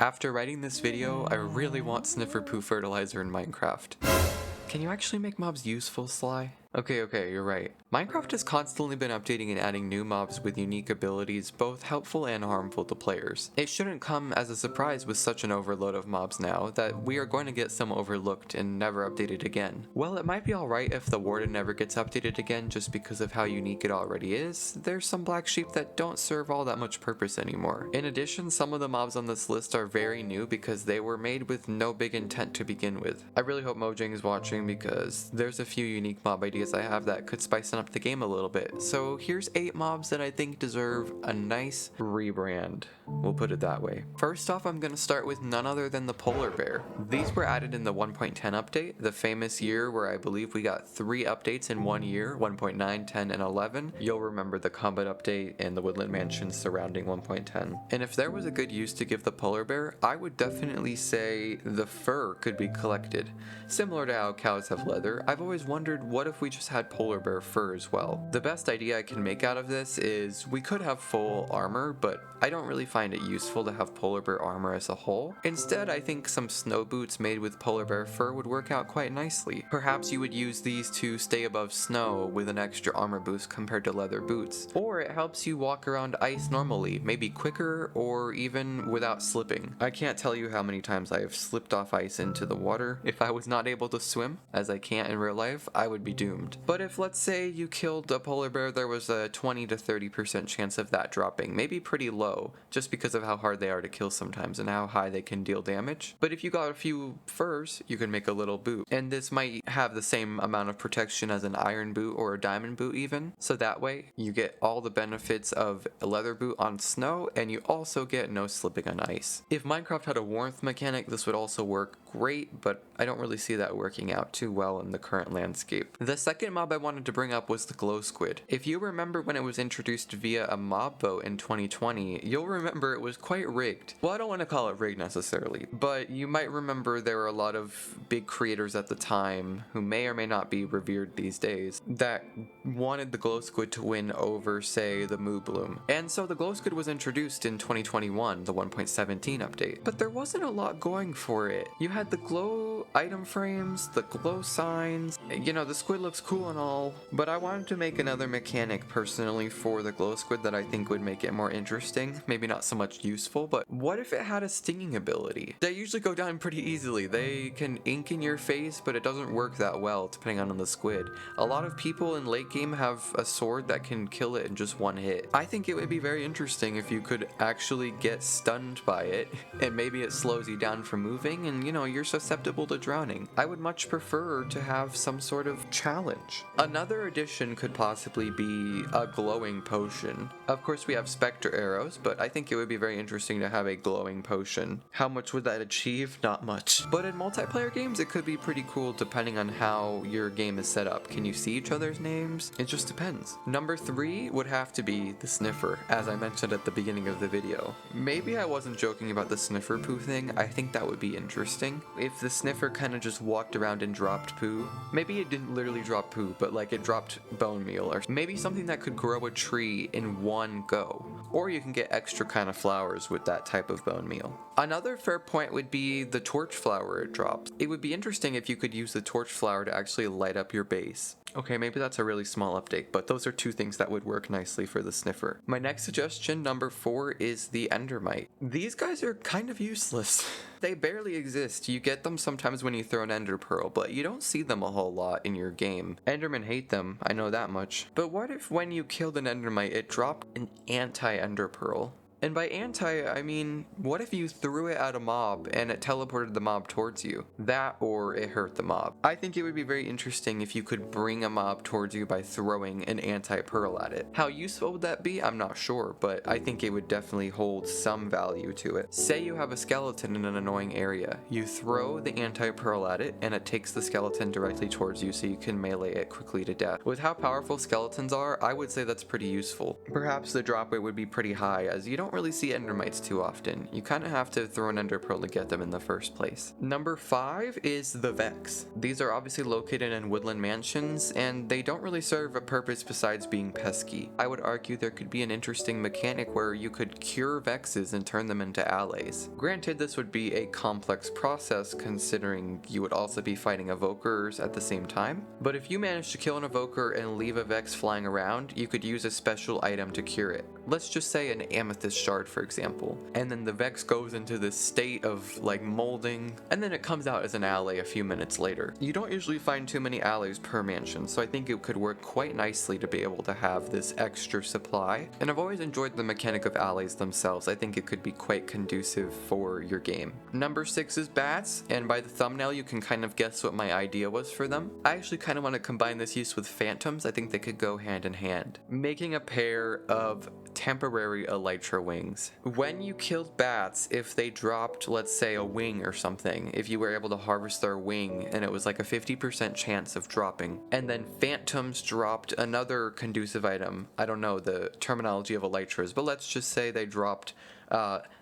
After writing this video, I really want sniffer poo fertilizer in Minecraft. Can you actually make mobs useful, Sly? Okay, you're right. Minecraft has constantly been updating and adding new mobs with unique abilities, both helpful and harmful to players. It shouldn't come as a surprise with such an overload of mobs now that we are going to get some overlooked and never updated again. Well, it might be alright if the Warden never gets updated again just because of how unique it already is. There's some black sheep that don't serve all that much purpose anymore. In addition, some of the mobs on this list are very new because they were made with no big intent to begin with. I really hope Mojang is watching because there's a few unique mob ideas I have that could spice up the game a little bit. So here's 8 mobs that I think deserve a nice rebrand. We'll put it that way. First off, I'm going to start with none other than the polar bear. These were added in the 1.10 update, the famous year where I believe we got 3 updates in one year, 1.9, 10, and 11. You'll remember the combat update and the woodland mansions surrounding 1.10. And if there was a good use to give the polar bear, I would definitely say the fur could be collected. Similar to how cows have leather, I've always wondered what if we just had polar bear fur as well. The best idea I can make out of this is we could have full armor, but I don't really find it useful to have polar bear armor as a whole. Instead, I think some snow boots made with polar bear fur would work out quite nicely. Perhaps you would use these to stay above snow with an extra armor boost compared to leather boots. Or it helps you walk around ice normally, maybe quicker or even without slipping. I can't tell you how many times I have slipped off ice into the water. If I was not able to swim, as I can't in real life, I would be doomed. But if, let's say, you killed a polar bear, there was a 20 to 30% chance of that dropping, maybe pretty low, just because of how hard they are to kill sometimes and how high they can deal damage. But if you got a few furs, you can make a little boot. And this might have the same amount of protection as an iron boot or a diamond boot even, so that way you get all the benefits of a leather boot on snow and you also get no slipping on ice. If Minecraft had a warmth mechanic, this would also work great, but I don't really see that working out too well in the current landscape. The second mob I wanted to bring up was the glow squid. If you remember when it was introduced via a mob vote in 2020, you'll remember it was quite rigged. Well, I don't want to call it rigged necessarily, but you might remember there were a lot of big creators at the time who may or may not be revered these days that wanted the glow squid to win over, say, the moo bloom. And so the glow squid was introduced in 2021, the 1.17 update, but there wasn't a lot going for it. You had the glow item frames, the glow signs, you know, the squid looks cool and all, but I wanted to make another mechanic personally for the glow squid that I think would make it more interesting, maybe not so much useful, but what if it had a stinging ability? They usually go down pretty easily. They can ink in your face, but it doesn't work that well depending on the squid. A lot of people in late game have a sword that can kill it in just one hit. I think it would be very interesting if you could actually get stunned by it, and maybe it slows you down from moving, and you know, you're susceptible to drowning. I would much prefer to have some sort of challenge. Another addition could possibly be a glowing potion. Of course we have specter arrows, but I think it would be very interesting to have a glowing potion. How much would that achieve? Not much. But in multiplayer games it could be pretty cool depending on how your game is set up. Can you see each other's names? It just depends. Number 3 would have to be the sniffer, as I mentioned at the beginning of the video. Maybe I wasn't joking about the sniffer poo thing. I think that would be interesting. If the sniffer kind of just walked around and dropped poo, maybe it didn't literally drop poo, but like it dropped bone meal, or maybe something that could grow a tree in one go. Or you can get extra kind of flowers with that type of bone meal. Another fair point would be the torch flower it drops. It would be interesting if you could use the torch flower to actually light up your base. Okay, maybe that's a really small update, but those are 2 things that would work nicely for the sniffer. My next suggestion, number 4, is the endermite. These guys are kind of useless. They barely exist. You get them sometimes when you throw an ender pearl, but you don't see them a whole lot in your game. Endermen hate them, I know that much. But what if when you killed an endermite, it dropped an anti-ender pearl? And by anti, I mean, what if you threw it at a mob and it teleported the mob towards you? That or it hurt the mob. I think it would be very interesting if you could bring a mob towards you by throwing an anti-pearl at it. How useful would that be? I'm not sure, but I think it would definitely hold some value to it. Say you have a skeleton in an annoying area. You throw the anti-pearl at it and it takes the skeleton directly towards you so you can melee it quickly to death. With how powerful skeletons are, I would say that's pretty useful. Perhaps the drop rate would be pretty high as you don't don't really see endermites too often. You kind of have to throw an ender pearl to get them in the first place. Number 5 is the Vex. These are obviously located in woodland mansions, and they don't really serve a purpose besides being pesky. I would argue there could be an interesting mechanic where you could cure Vexes and turn them into allies. Granted, this would be a complex process considering you would also be fighting evokers at the same time, but if you manage to kill an evoker and leave a Vex flying around, you could use a special item to cure it. Let's just say an amethyst shard, for example, and then the Vex goes into this state of like molding, and then it comes out as an ally a few minutes later. You don't usually find too many allies per mansion, so I think it could work quite nicely to be able to have this extra supply, and I've always enjoyed the mechanic of allies themselves. I think it could be quite conducive for your game. Number 6 is bats, and by the thumbnail you can kind of guess what my idea was for them. I actually kind of want to combine this use with phantoms. I think they could go hand in hand. Making a pair of temporary elytra wings. When you killed bats, if they dropped, let's say, a wing or something, if you were able to harvest their wing and it was like a 50% chance of dropping, and then phantoms dropped another conducive item, I don't know the terminology of elytras, but let's just say they dropped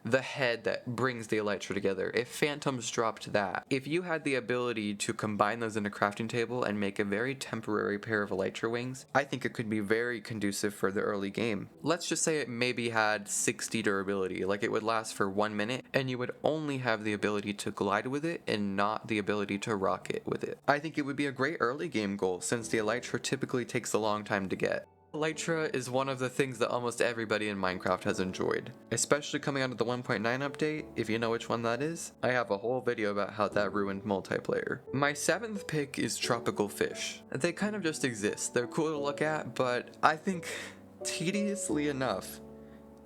the head that brings the elytra together. If phantoms dropped that, if you had the ability to combine those in a crafting table and make a very temporary pair of elytra wings, I think it could be very conducive for the early game. Let's just say it maybe had 60 durability, like it would last for 1 minute, and you would only have the ability to glide with it and not the ability to rocket with it. I think it would be a great early game goal since the elytra typically takes a long time to get. Elytra is one of the things that almost everybody in Minecraft has enjoyed, especially coming out of the 1.9 update. If you know which one that is, I have a whole video about how that ruined multiplayer. My 7th pick is tropical fish. They kind of just exist. They're cool to look at, but I think tediously enough,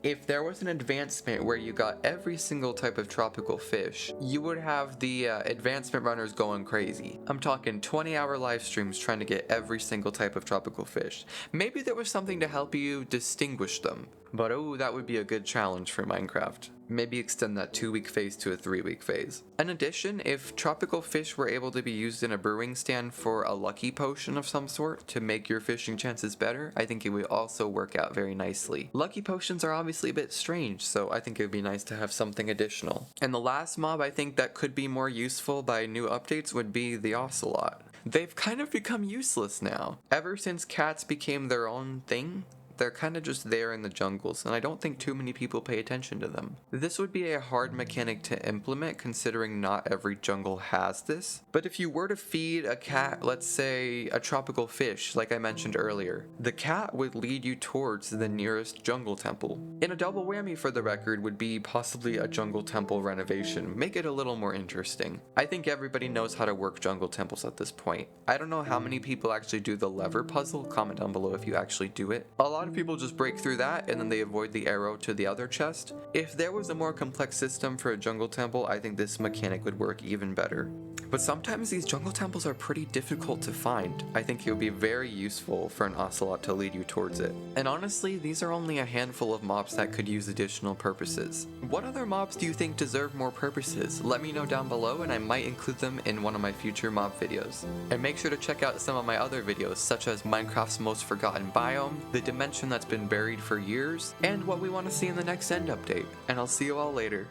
if there was an advancement where you got every single type of tropical fish, you would have the advancement runners going crazy. I'm talking 20-hour live streams trying to get every single type of tropical fish. Maybe there was something to help you distinguish them, but oh, that would be a good challenge for Minecraft. Maybe extend that 2-week phase to a 3-week phase. In addition, if tropical fish were able to be used in a brewing stand for a lucky potion of some sort to make your fishing chances better, I think it would also work out very nicely. Lucky potions are obviously a bit strange, so I think it would be nice to have something additional. And the last mob I think that could be more useful by new updates would be the ocelot. They've kind of become useless now. Ever since cats became their own thing, they're kind of just there in the jungles, and I don't think too many people pay attention to them. This would be a hard mechanic to implement considering not every jungle has this, but if you were to feed a cat, let's say, a tropical fish, like I mentioned earlier, the cat would lead you towards the nearest jungle temple. And a double whammy for the record would be possibly a jungle temple renovation. Make it a little more interesting. I think everybody knows how to work jungle temples at this point. I don't know how many people actually do the lever puzzle. Comment down below if you actually do it. A lot of people just break through that and then they avoid the arrow to the other chest. If there was a more complex system for a jungle temple, I think this mechanic would work even better. But sometimes these jungle temples are pretty difficult to find. I think it would be very useful for an ocelot to lead you towards it. And honestly, these are only a handful of mobs that could use additional purposes. What other mobs do you think deserve more purposes? Let me know down below and I might include them in one of my future mob videos. And make sure to check out some of my other videos such as Minecraft's most forgotten biome, the dimension that's been buried for years, and what we want to see in the next end update. And I'll see you all later.